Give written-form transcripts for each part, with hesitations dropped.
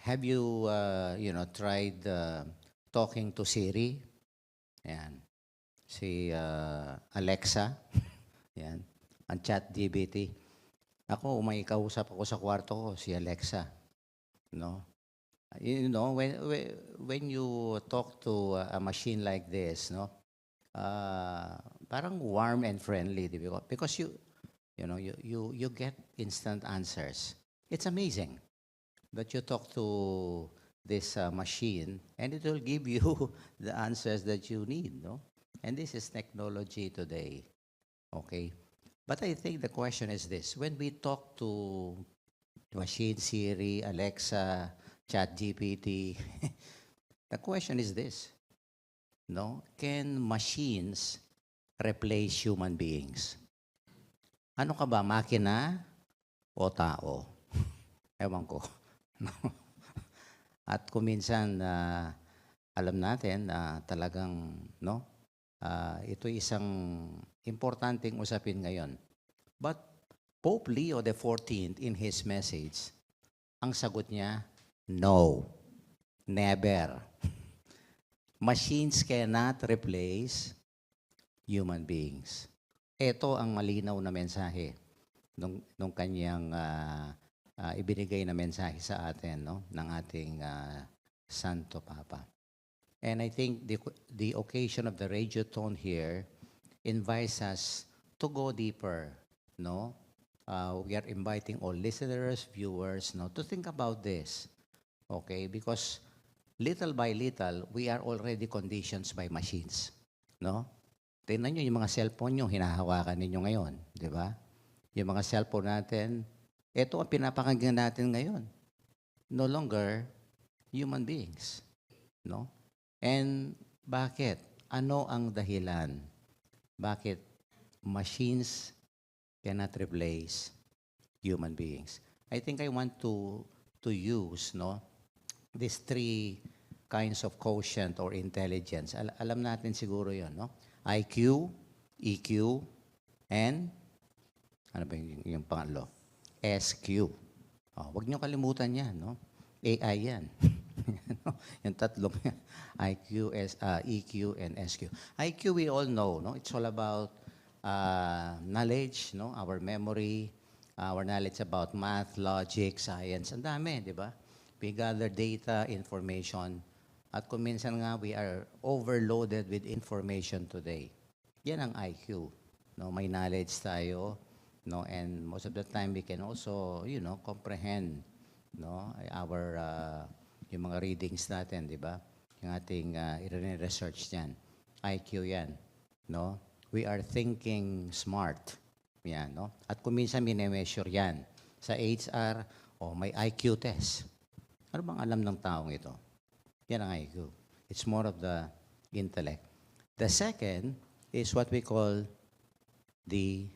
Have you, tried talking to Siri? Ayan. Si Alexa. Ayan. Ang chat GPT. Ako, may kausap ako sa kwarto ko, si Alexa. No? When you talk to a machine like this, no? Parang warm and friendly, di ba? Because you get instant answers. It's amazing that you talk to this machine and it will give you the answers that you need, no? And this is technology today, okay? But I think the question is this: when we talk to machine, Siri, Alexa, ChatGPT, the question is this: no, can machines replace human beings? Ano ka ba, makina o tao? Ewan ko. At kung minsan, alam natin na talagang, no, ito isang importanteng usapin ngayon. But Pope Leo the 14th in his message, ang sagot niya, no, never. Machines cannot replace human beings. Ito ang malinaw na mensahe nung kanyang ibinigay na mensahe sa atin, no, ng ating Santo Papa. And I think the occasion of the Radiothon here invites us to go deeper, no? We are inviting all listeners, viewers, no, to think about this, okay? Because little by little, we are already conditioned by machines, no? Tingnan nyo yung mga cellphone nyo, hinahawakan ninyo ngayon, di ba? Yung mga cellphone natin, ito ang pinapakinggan natin ngayon. No longer human beings, no? And bakit? Ano ang dahilan? Bakit machines cannot replace human beings? I think I want to use, no, these three kinds of quotient or intelligence. Alam natin siguro 'yon, no? IQ, EQ, and ano ba yung pangatlo? SQ. Huwag niyo kalimutan 'yan, no? AI 'yan. Yung tatlong IQ, EQ, and SQ. IQ, we all know, no? It's all about knowledge, no? Our memory, our knowledge about math, logic, science. Ang dami, di ba? We gather data, information, at kung minsan nga, we are overloaded with information today. Yan ang IQ. No? May knowledge tayo, no? And most of the time, we can also, comprehend, no? Our yung mga readings natin, di ba? Yung ating i-research yan. IQ yan, no? We are thinking smart. Yan, no? At kung minsan minemeasure yan. Sa HR, may IQ test. Ano bang alam ng taong ito? Yan ang IQ. It's more of the intellect. The second is what we call the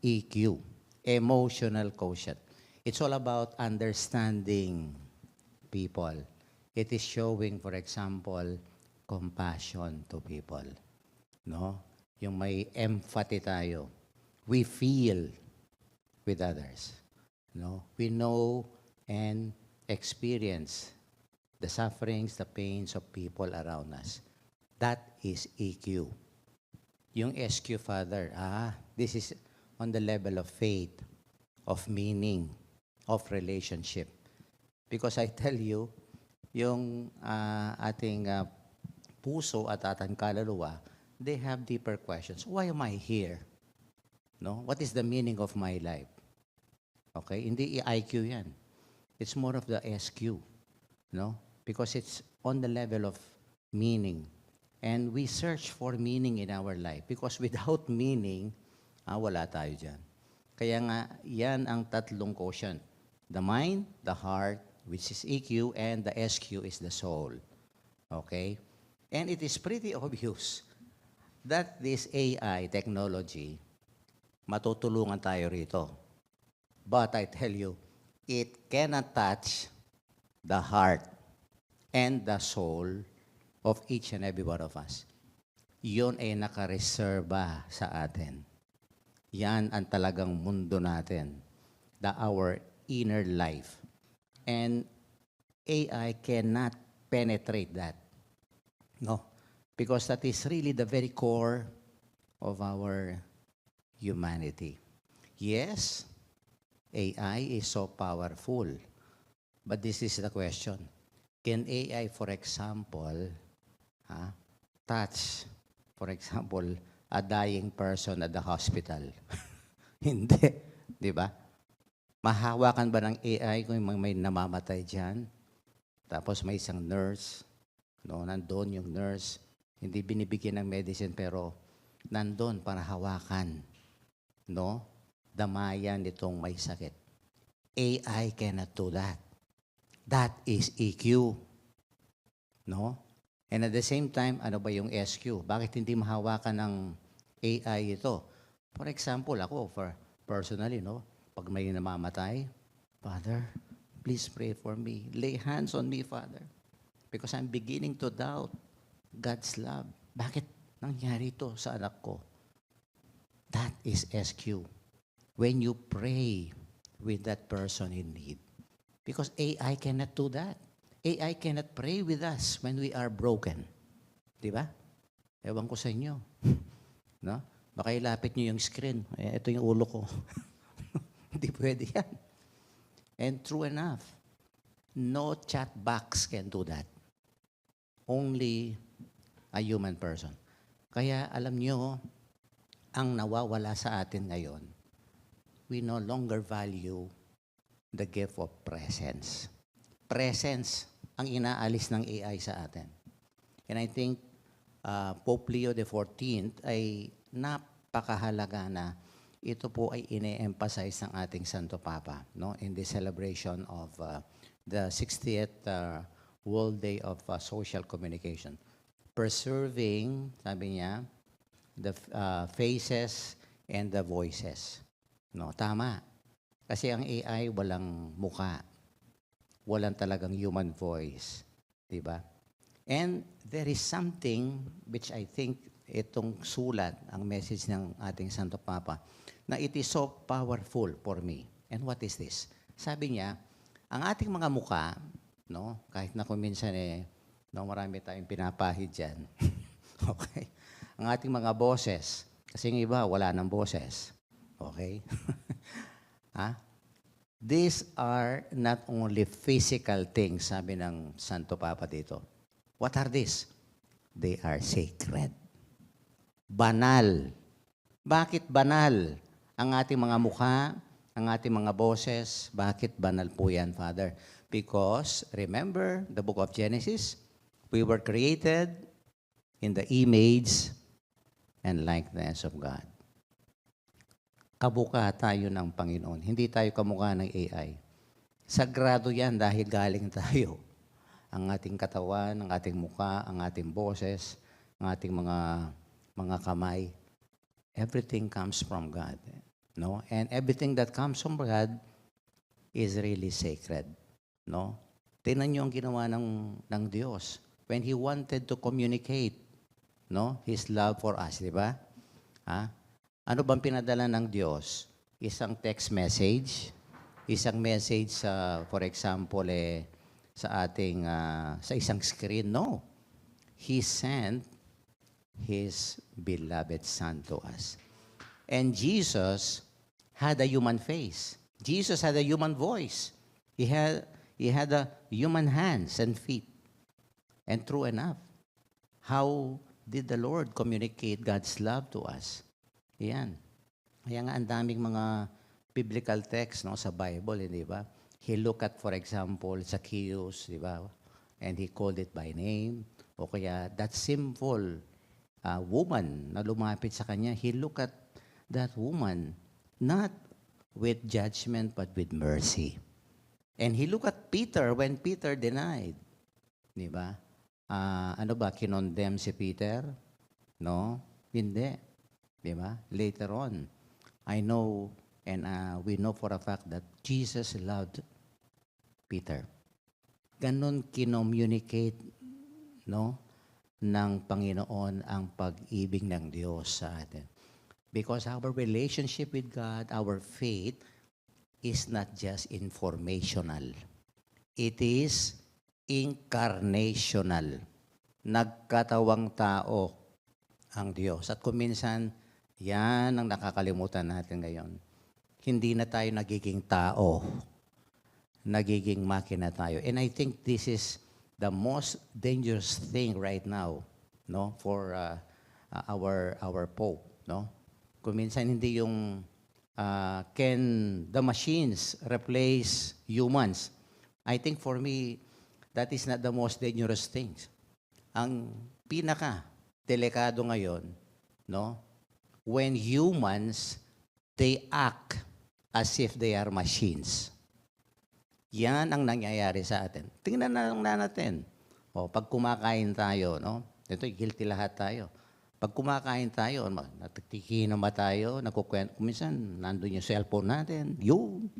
EQ, emotional quotient. It's all about understanding people. It is showing, for example, compassion to people. No? Yung may empathy tayo. We feel with others. No? We know and experience the sufferings, the pains of people around us. That is EQ. Yung SQ, Father, this is on the level of faith, of meaning, of relationship. Because I tell you, yung ating puso at ating kaluluwa, they have deeper questions. Why am I here? No? What is the meaning of my life? Okay? Hindi IQ yan. It's more of the SQ. No? Because it's on the level of meaning. And we search for meaning in our life. Because without meaning, wala tayo dyan. Kaya nga, yan ang tatlong quotient. The mind, the heart, which is EQ, and the SQ is the soul. Okay? And it is pretty obvious that this AI technology, matutulungan tayo rito. But I tell you, it cannot touch the heart and the soul of each and every one of us. Yun ay nakareserba sa atin. Yan ang talagang mundo natin. Our inner life. And AI cannot penetrate that. No? Because that is really the very core of our humanity. Yes, AI is so powerful. But this is the question. Can AI, for example, touch, for example, a dying person at the hospital? Hindi. Di ba? Mahawakan ba ng AI kung may namamatay dyan? Tapos may isang nurse, no, nandun yung nurse, hindi binibigyan ng medicine pero nandun para hawakan, no, damayan nitong may sakit. AI cannot do that. That is EQ. No? And at the same time, ano ba yung SQ? Bakit hindi mahawakan ng AI ito? For example, ako, personally, no, pag may namamatay, Father, please pray for me. Lay hands on me, Father. Because I'm beginning to doubt God's love. Bakit nangyari ito sa anak ko? That is SQ. When you pray with that person in need. Because AI cannot do that. AI cannot pray with us when we are broken. Di ba? Ewan ko sa inyo. No? Baka ilapit nyo yung screen. Ito yung ulo ko. Hindi pwede yan. And true enough, no chat box can do that. Only a human person. Kaya alam nyo, ang nawawala sa atin ngayon, we no longer value the gift of presence. Presence ang inaalis ng AI sa atin. And I think Pope Leo XIV ay napakahalaga na ito po ay ine-emphasize ng ating Santo Papa, no, in the celebration of the 60th World Day of Social Communication. Preserving, sabi niya, the faces and the voices. No, tama. Kasi ang AI walang muka. Walang talagang human voice. Diba? And there is something which I think itong sulat, ang message ng ating Santo Papa, na it is so powerful for me. And what is this? Sabi niya, ang ating mga muka, no, kahit na kung minsan no, marami tayong pinapahid dyan. Okay? Ang ating mga boses, kasi yung iba, wala ng boses. Okay? These are not only physical things, sabi ng Santo Papa dito. What are these? They are sacred. Banal. Bakit banal? Ang ating mga mukha, ang ating mga boses, bakit banal po yan, Father? Because, remember the book of Genesis, we were created in the image and likeness of God. Kabuka tayo ng Panginoon. Hindi tayo kamukha ng AI. Sagrado yan dahil galing tayo. Ang ating katawan, ang ating mukha, ang ating boses, ang ating mga kamay. Everything comes from God. No? And everything that comes from God is really sacred. No? Tingnan niyo ang ginawa ng Diyos when He wanted to communicate, no, His love for us, di ba? Ano bang pinadala ng Diyos? Isang text message, isang message sa, for example, sa ating, sa isang screen? No. He sent His beloved Son to us. And Jesus had a human face. Jesus had a human voice. He had a human hands and feet. And true enough, how did the Lord communicate God's love to us? Yan. Kaya nga ang daming mga biblical text, no, sa Bible, di ba? He looked at, for example, Zacchaeus, di ba? And he called it by name. O kaya that sinful woman na lumapit sa kanya, he looked at that woman not with judgment but with mercy. And he looked at Peter when Peter denied. Di ba? Ano ba, kinondemn si Peter? No? Hindi. Di ba? Later on, I know and we know for a fact that Jesus loved Peter. Ganon kinommunicate, no, ng Panginoon ang pag-ibig ng Diyos sa atin. Because our relationship with God, our faith, is not just informational. It is Incarnational. Nagkatawang tao ang Diyos. At kung minsan, yan ang nakakalimutan natin ngayon. Hindi na tayo nagiging tao. Nagiging makina tayo. And I think this is the most dangerous thing right now, no, for our Pope, no? Kung minsan hindi yung can the machines replace humans? I think for me, that is not the most dangerous things. Ang pinaka delikado ngayon, no? When humans, they act as if they are machines. Yan ang nangyayari sa atin. Tingnan na lang natin. O, pag kumakain tayo, no? Ito, guilty lahat tayo. Pag kumakain tayo, natitikinan ba tayo? Minsan, nandun yung cellphone natin. Yung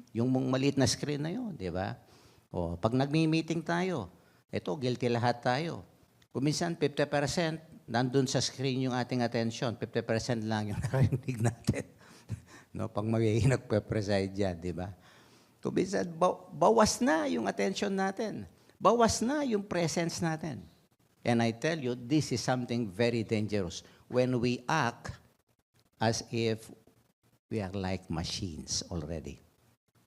maliit na screen na yun, di ba? O, pag nagmi-meeting tayo, ito, guilty lahat tayo. Kuminsan, 50%, nandun sa screen yung ating attention. 50% lang yung narinig natin. No, pag nagpe-preside dyan, di ba? Kuminsan, bawas na yung attention natin. Bawas na yung presence natin. And I tell you, this is something very dangerous. When we act as if we are like machines already.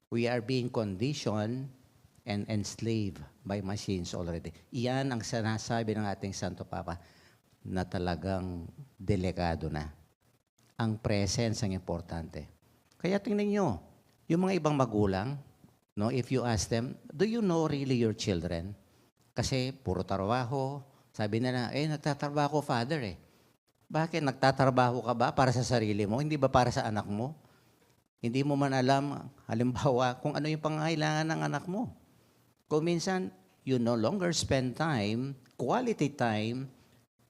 We are being conditioned and enslaved by machines already. Iyan ang sinasabi ng ating Santo Papa na talagang delikado na. Ang presence ang importante. Kaya tingnan nyo, yung mga ibang magulang, no, if you ask them, do you know really your children? Kasi puro trabaho. Sabi nila, nagtatrabaho father eh. Bakit? Nagtatrabaho ka ba para sa sarili mo? Hindi ba para sa anak mo? Hindi mo man alam, halimbawa, kung ano yung pangangailangan ng anak mo. Kung minsan, you no longer spend time, quality time,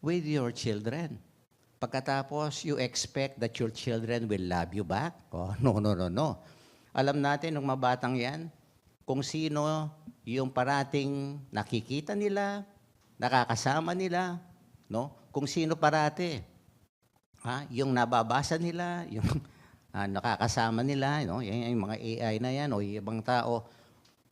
with your children. Pagkatapos, you expect that your children will love you back? Oh, no. Alam natin, nung mabatang yan, kung sino yung parating nakikita nila, nakakasama nila, no? Kung sino parati, yung nababasa nila, yung nakakasama nila, no? Yung mga AI na yan, o yung ibang tao,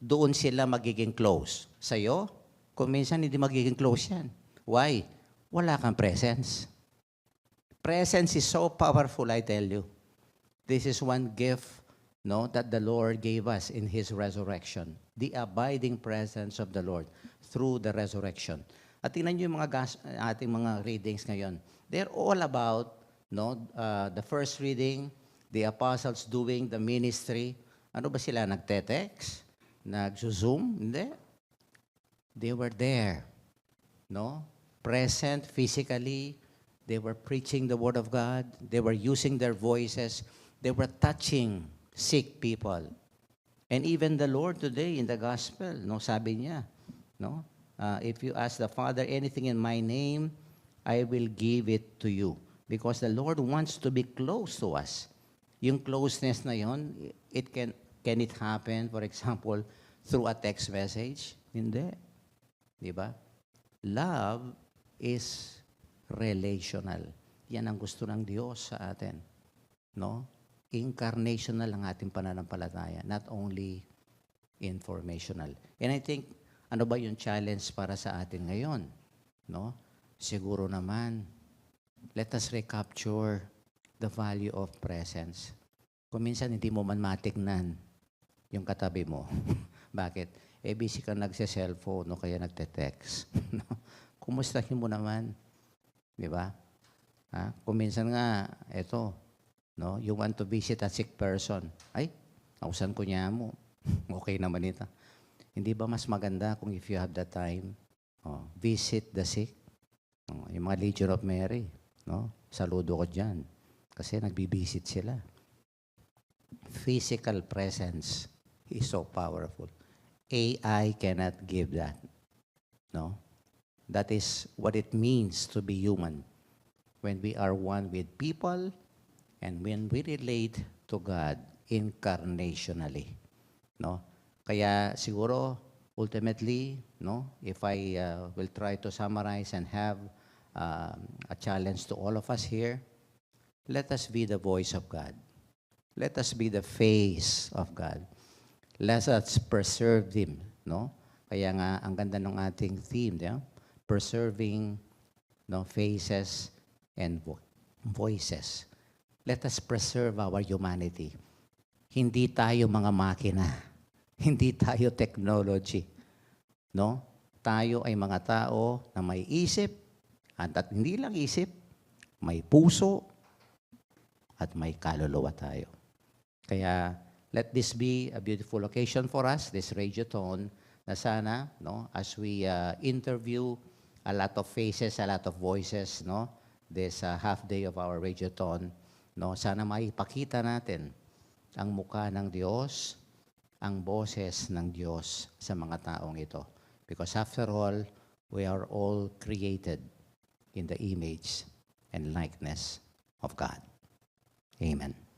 doon sila magiging close. Sa'yo, kung minsan hindi magiging close yan. Why? Wala kang presence. Presence is so powerful, I tell you. This is one gift, no, that the Lord gave us in His resurrection. The abiding presence of the Lord through the resurrection. At tingnan niyo yung ating mga readings ngayon. They're all about, no, the first reading, the apostles doing the ministry. Ano ba sila? Nagte-text? Nag-zoom? Hindi. They were there, no? Present physically. They were preaching the Word of God. They were using their voices. They were touching sick people. And even the Lord today in the gospel, no, sabi niya, no, if you ask the Father anything in my name, I will give it to you. Because the Lord wants to be close to us. Yung closeness na yon, can it happen, for example, through a text message? Hindi. Di ba? Love is relational. Yan ang gusto ng Diyos sa atin. No? Incarnational ang ating pananampalataya, not only informational. And I think, ano ba yung challenge para sa atin ngayon? No? Siguro naman, let us recapture the value of presence. Kung minsan hindi mo man matignan yung katabi mo. Bakit? Busy ka nagse-cellphone, no? Kaya nagte-text. No? Kumustahin mo naman. Di ba? Kung minsan nga, eto, no? You want to visit a sick person. Ay, nausan ko niya mo. Okay naman ito. Hindi ba mas maganda kung if you have the time, visit the sick? Yung mga Legion of Mary, no? Saludo ko dyan. Kasi nagbibisit sila. Physical presence is so powerful. AI cannot give that. No? That is what it means to be human. When we are one with people and when we relate to God incarnationally. No? Kaya siguro, ultimately, no, if I will try to summarize and have a challenge to all of us here, let us be the voice of God. Let us be the face of God. Let us preserve Him, no? Kaya nga, ang ganda ng ating theme, preserving faces and voices. Let us preserve our humanity. Hindi tayo mga makina. Hindi tayo technology. No? Tayo ay mga tao na may isip, at hindi lang isip, may puso, at may kaluluwa tayo. Kaya, let this be a beautiful occasion for us, this Radiothon, na sana, as we interview a lot of faces, a lot of voices, this half day of our Radiothon, sana maipakita natin ang mukha ng Diyos, ang boses ng Diyos sa mga taong ito. Because after all, we are all created in the image and likeness of God. Amen.